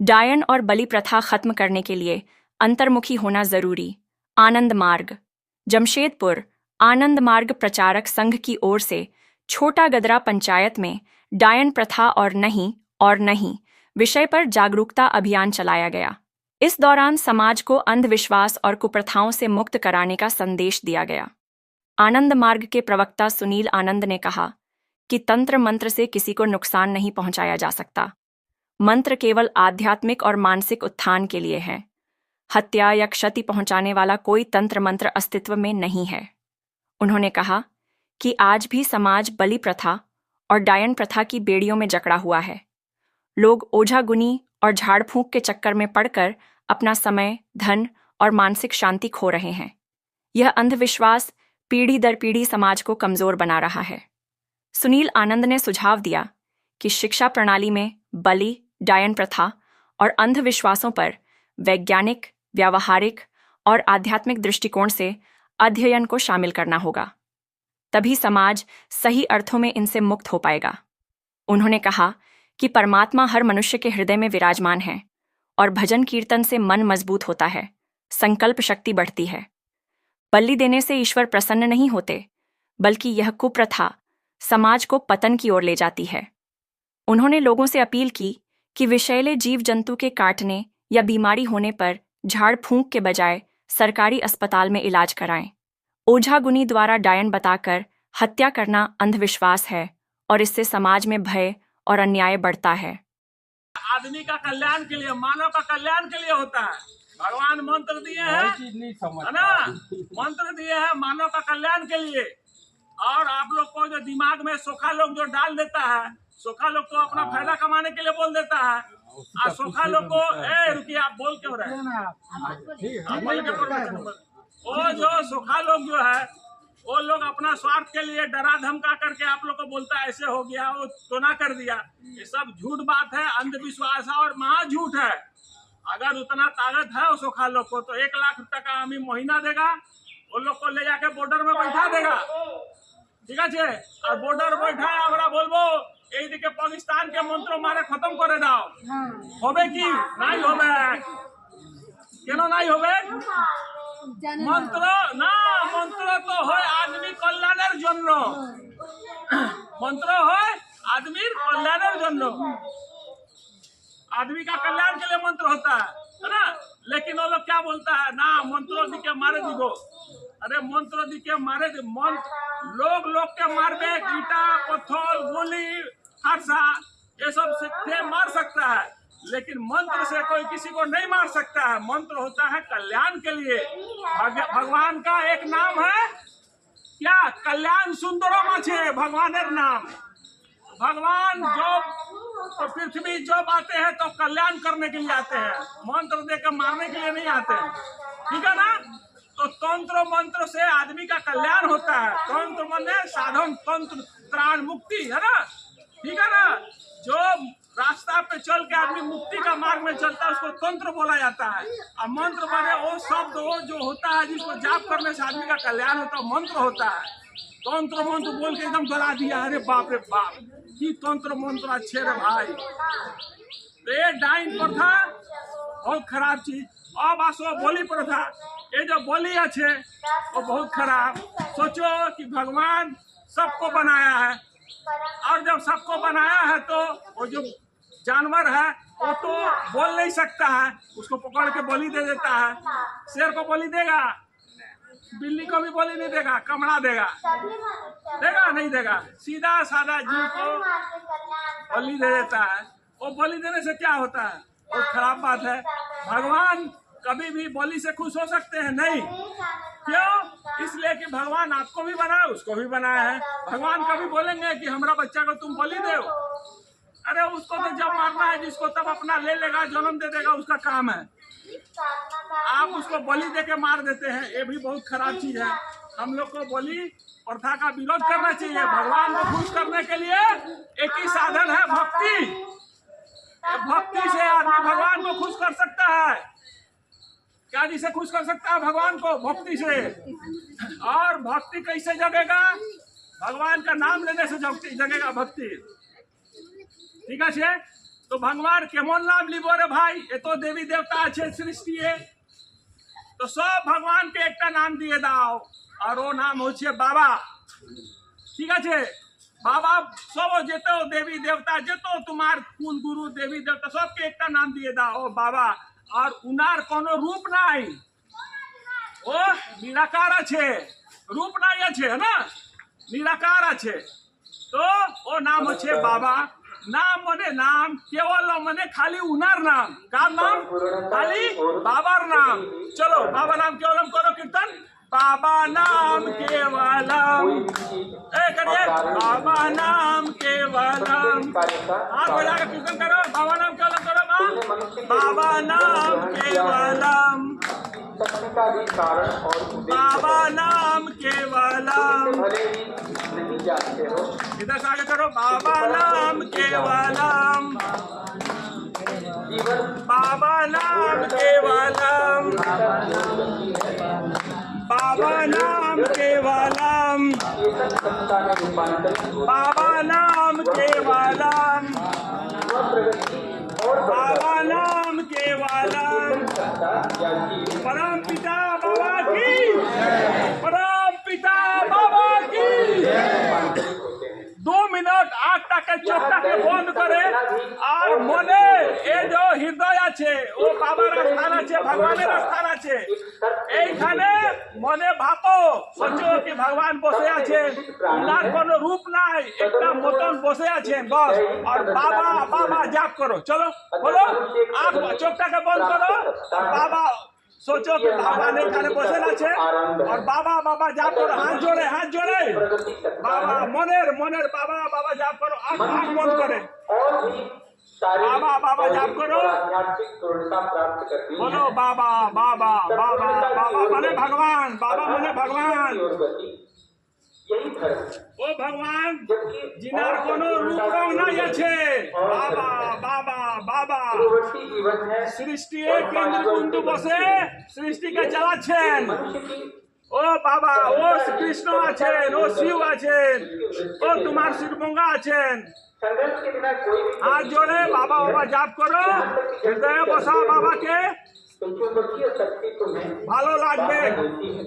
डायन और बलि प्रथा खत्म करने के लिए अंतर्मुखी होना जरूरी। आनंद मार्ग। जमशेदपुर आनंद मार्ग प्रचारक संघ की ओर से छोटा गदरा पंचायत में डायन प्रथा और नहीं विषय पर जागरूकता अभियान चलाया गया। इस दौरान समाज को अंधविश्वास और कुप्रथाओं से मुक्त कराने का संदेश दिया गया। आनंद मार्ग के प्रवक्ता सुनील आनंद ने कहा कि तंत्र मंत्र से किसी को नुकसान नहीं पहुंचाया जा सकता। मंत्र केवल आध्यात्मिक और मानसिक उत्थान के लिए है। हत्या या क्षति पहुंचाने वाला कोई तंत्र मंत्र अस्तित्व में नहीं है। उन्होंने कहा कि आज भी समाज बलि प्रथा और डायन प्रथा की बेड़ियों में जकड़ा हुआ है। लोग ओझा गुनी और झाड़ फूंक के चक्कर में पड़कर अपना समय, धन और मानसिक शांति खो रहे हैं। यह अंधविश्वास पीढ़ी दर पीढ़ी समाज को कमजोर बना रहा है। सुनील आनंद ने सुझाव दिया कि शिक्षा प्रणाली में बलि, डायन प्रथा और अंधविश्वासों पर वैज्ञानिक, व्यावहारिक और आध्यात्मिक दृष्टिकोण से अध्ययन को शामिल करना होगा। तभी समाज सही अर्थों में इनसे मुक्त हो पाएगा। उन्होंने कहा कि परमात्मा हर मनुष्य के हृदय में विराजमान है और भजन कीर्तन से मन मजबूत होता है, संकल्प शक्ति बढ़ती है। बलि देने से ईश्वर प्रसन्न नहीं होते, बल्कि यह कुप्रथा समाज को पतन की ओर ले जाती है। उन्होंने लोगों से अपील की कि विषैले जीव जंतु के काटने या बीमारी होने पर झाड़ फूंक के बजाय सरकारी अस्पताल में इलाज कराएं। ओझा गुनी द्वारा डायन बताकर हत्या करना अंधविश्वास है और इससे समाज में भय और अन्याय बढ़ता है। आदमी का कल्याण के लिए, मानव का कल्याण के लिए होता है। भगवान मंत्र दिए हैं, है ना, मंत्र दिए हैं मानव का कल्याण के लिए। और आप लोग को जो दिमाग में सोखा लोग जो डाल देता है, सोखा लोग को अपना फायदा कमाने के लिए बोल देता है। और सोखा लोग को रुकिए, आप बोल क्यों रहे हैं? वो जो सोखा लोग जो है, वो लोग अपना स्वार्थ के लिए डरा धमका करके आप लोग को बोलता है ऐसे हो गया, वो टोना कर दिया। ये सब झूठ बात है, अंधविश्वास है और महा झूठ है। अगर उतना ताकत है वो सोखा लोग को, तो 1 लाख टका हमें महीना देगा, वो लोग को ले जाके बॉर्डर में बैठा देगा, ठीक है। और बॉर्डर बैठा हमरा बोलबो এই দিকে पाकिस्तान के मंत्रों मारे खत्म करे दाओ, होबे की नहीं होबे? केनो नहीं होबे? मंत्र ना, मंत्र तो হয় आदमी कल्याणের জন্য, मंत्र হয় आदमी कल्याणের জন্য। आदमी का कल्याण के लिए मंत्र होता है ना। लेकिन वो लोग क्या बोलता है ना, मंत्रों दी के मारे दीगो। अरे मंत्र दी के मारे दी, मंत्र लोग के मारबे, ईटा पत्थर गोली फरसा ये सब से मार सकता है, लेकिन मंत्र से कोई किसी को नहीं मार सकता है। मंत्र होता है कल्याण के लिए। भगवान का एक नाम है क्या, कल्याण सुंदरम আছে भगवानेर नाम। भगवान जो तो पृथ्वी जब आते हैं तो कल्याण करने के लिए आते हैं, मंत्र देकर मारने के लिए नहीं आते हैं, ठीक है ना। तो तंत्र मंत्र से आदमी का कल्याण होता है। तंत्र माने साधन, तंत्र त्राण मुक्ति, है ना, ठीक है ना। जो रास्ता पे चल के आदमी मुक्ति का मार्ग में चलता है उसको तंत्र बोला जाता है। और मंत्र माने वो शब्द वो जो होता है जिसको जाप करने से आदमी का कल्याण होता है, मंत्र होता है। तंत्र मंत्र बोल के एकदम गला दिया, अरे बाप रे बाप की तंत्र मंत्र अच्छे रे भाई। तो ये डाइन प्रथा बहुत खराब चीज। अब आसो बलि प्रथा, ये जो बलि अच्छे वो बहुत खराब। सोचो कि भगवान सबको बनाया है, और जब सबको बनाया है तो वो जो जानवर है वो तो बोल नहीं सकता है, उसको पकड़ के बलि दे देता है। शेर को बलि देगा, बिल्ली को भी बलि नहीं देगा, कमड़ा देगा, देगा नहीं देगा, सीधा साधा जीव को बलि दे देता है। वो बलि देने से क्या होता है, बहुत खराब बात है। भगवान कभी भी बलि से खुश हो सकते हैं नहीं। क्यों? इसलिए कि भगवान आपको भी बनाया, उसको भी बनाया है। भगवान कभी बोलेंगे कि हमारा बच्चा को तुम बलि दो? अरे उसको तो जब मारना है जिसको तब अपना ले लेगा, जन्म दे देगा, उसका काम है। आप उसको बलि दे के मार देते हैं, ये भी बहुत खराब चीज है। हम लोग को बलि प्रथा का विरोध करना चाहिए। भगवान को खुश करने के लिए एक ही साधन है, भक्ति। भक्ति से आदमी भगवान को खुश कर सकता है। क्या जिसे खुश कर सकता है भगवान को? भक्ति से। और भक्ति कैसे जगेगा? भगवान का नाम लेने से जगेगा भक्ति, ठीक है। तो भगवान केमन नाम लिबो रे भाई, ये तो देवी देवता আছে सृष्टि है, तो सब भगवान के एक नाम दिए दाओ, और वो नाम হচ্ছে बाबा। ठीक আছে, बाबा सब যেত देवी देवता যেত তোমার कुल गुरु देवी देवता सबके एक नाम दिए दाओ बाबा। और उनार कोनो रूप নাই, ও নিরাকার আছে, রূপ নাই আছে না, নিরাকার আছে, তো ও নাম হচ্ছে বাবা। নাম মানে নাম, কেবল মানে খালি উনার নাম, কার নাম? খালি বাবার নাম। চলো বাবা নাম কেवलम करो कीर्तन, बाबा नाम केवलम, करिए बाबा नाम केवलम, हाथ बजा के कीर्तन करो, बाबा नाम केवलम करो, बाबा नाम केवलम, का भी कारण और बाबा नाम केवलम, नहीं जानते हो। इधर से आगे करो, बाबा नाम केवलम, जीवन बाबा नाम केवलम, बाबा नाम केवलम, चेतन सत्ता में रूपांतरित हो, बाबा नाम केवलम, प्रगति और बाबा नाम केवलम। सत्ता या जीव परम पिता बाबा की, परम पिता बाबा की। रूपांतरित होते हैं। 2 मिनट आँखटा के चोखटा के बंद करे और मने ए जो हृदय আছে ও বাবার স্থান আছে, ভগবানের স্থান আছে, এইখানে মনে ভাবো সচো কি ভগবান বসে আছেন, উনার কোনো রূপ নাই, একটা মতন বসে আছেন বস, আর বাবা বাবা জাপ করো। চলো বলো, আঁখ চোখটাকে বন্ধ করো, আর বাবা सोचो कि भगवान एखाने बसे আছে, और बाबा बाबा जाप करो, हाथ जोड़े हाथ जोड़े, प्रगति सत्ता बाबा मनेर मनेर बाबा बाबा जाप करो, आँख बंद करे, और भी शारीरिक बाबा बाबा जाप करो, और आध्यात्मिक पूर्णता प्राप्त करती है। बोलो बाबा बाबा बाबा बाबा मने भगवान, बाबा मने भगवान, और गति यही धर्म है। ओ भगवान जबकि जिनार कोनो रूप रंग नहीं আছে, बाबा बाबा बाबा पूर्ववर्ती जीवन है। सृष्टि केंद्र बिंदु बसे सृष्टि के চালাচ্ছেন, मनुष्य की ও বাবা ও কৃষ্ণ আছেন, ও শিব আছেন, ও তোমার শিবগঙ্গা আছেন, संघर्ष के बिना कोई भी हाथ जोड़े बाबा बाबा जाप करो, हृदय बसा बाबा के, चुंबकीय शक्ति तुम्हें ভালো লাগবে। मिलती है।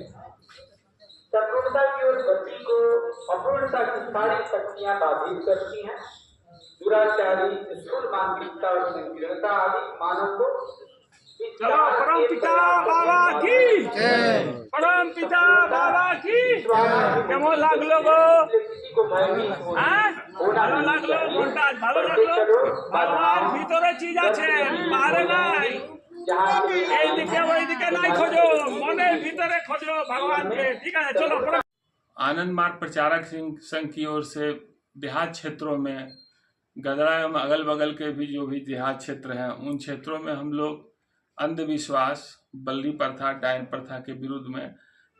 संपूर्णता की ओर गति को अपूर्णता की सारी शक्तियां बाधित करती हैं। दुराचारी, स्थूल मानसिकता और संकीर्णता आदि मानव को इस चलो चार परम के पिता परिणाम बाबा की, परम पिता बाबा की। কেমন লাগলো গো? किसी को भयभीत होना হ্যাঁ ভালো লাগলো, মনটা ভালো লাগলো। ভগবান ভিতরে চিজ আছেন, বাইরে নাই, जहाँ এইদিকে ওইদিকে নাই খোঁজো, মনের ভিতরে খোঁজো ভগবানকে। ঠিক আছে চলো। आनंद मार्ग प्रचारक संघ की ओर से देहात क्षेत्रों में गदरा एवं अगल बगल के भी जो भी देहात क्षेत्र हैं, उन क्षेत्रों में हम लोग अंधविश्वास, बल्ली प्रथा, डायन प्रथा के विरुद्ध में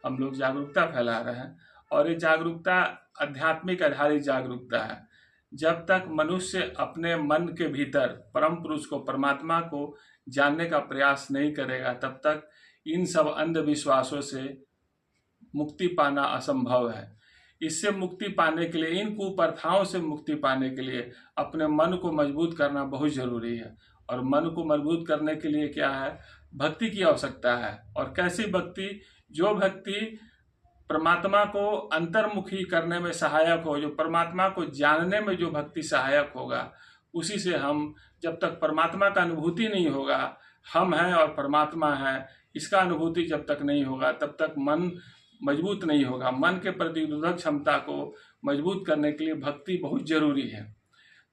हम लोग जागरूकता फैला रहे हैं। और ये जागरूकता आध्यात्मिक आधारित जागरूकता है। जब तक मनुष्य अपने मन के भीतर परम पुरुष को, परमात्मा को जानने का प्रयास नहीं करेगा, तब तक इन सब अंधविश्वासों से मुक्ति पाना असंभव है। इससे मुक्ति पाने के लिए, इन कुप्रथाओं से मुक्ति पाने के लिए अपने मन को मजबूत करना बहुत जरूरी है। और मन को मजबूत करने के लिए क्या है? भक्ति की आवश्यकता है। और कैसी भक्ति? जो भक्ति परमात्मा को अंतर्मुखी करने में सहायक हो, जो परमात्मा को जानने में जो भक्ति सहायक होगा, उसी से हम, जब तक परमात्मा का अनुभूति नहीं होगा, हम हैं और परमात्मा है, इसका अनुभूति जब तक नहीं होगा, तब तक मन मजबूत नहीं होगा। मन के प्रतिरोधक क्षमता को मजबूत करने के लिए भक्ति बहुत जरूरी है।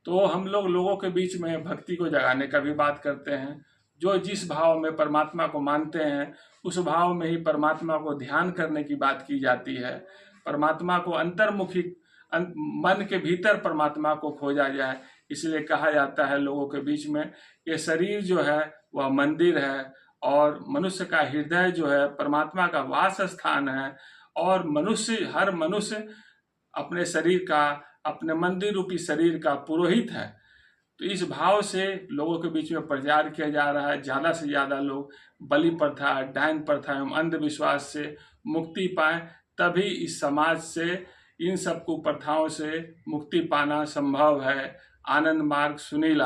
तो हम लोगों के बीच में भक्ति को जगाने का भी बात करते हैं। जो जिस भाव में परमात्मा को मानते हैं, उस भाव में ही परमात्मा को ध्यान करने की बात की जाती है। परमात्मा को अंतर्मुखी, मन के भीतर परमात्मा को खोजा जाए, इसलिए कहा जाता है लोगों के बीच में, ये शरीर जो है वह मंदिर है, और मनुष्य का हृदय जो है परमात्मा का वास स्थान है। और हर मनुष्य अपने शरीर का, अपने मंदिर रूपी शरीर का पुरोहित है। तो इस भाव से लोगों के बीच में प्रचार किया जा रहा है। ज़्यादा से ज़्यादा लोग बलि प्रथा, डायन प्रथा एवं अंधविश्वास से मुक्ति पाएं, तभी इस समाज से, इन सब कुप्रथाओं से मुक्ति पाना संभव है। आनंद मार्ग सुनील।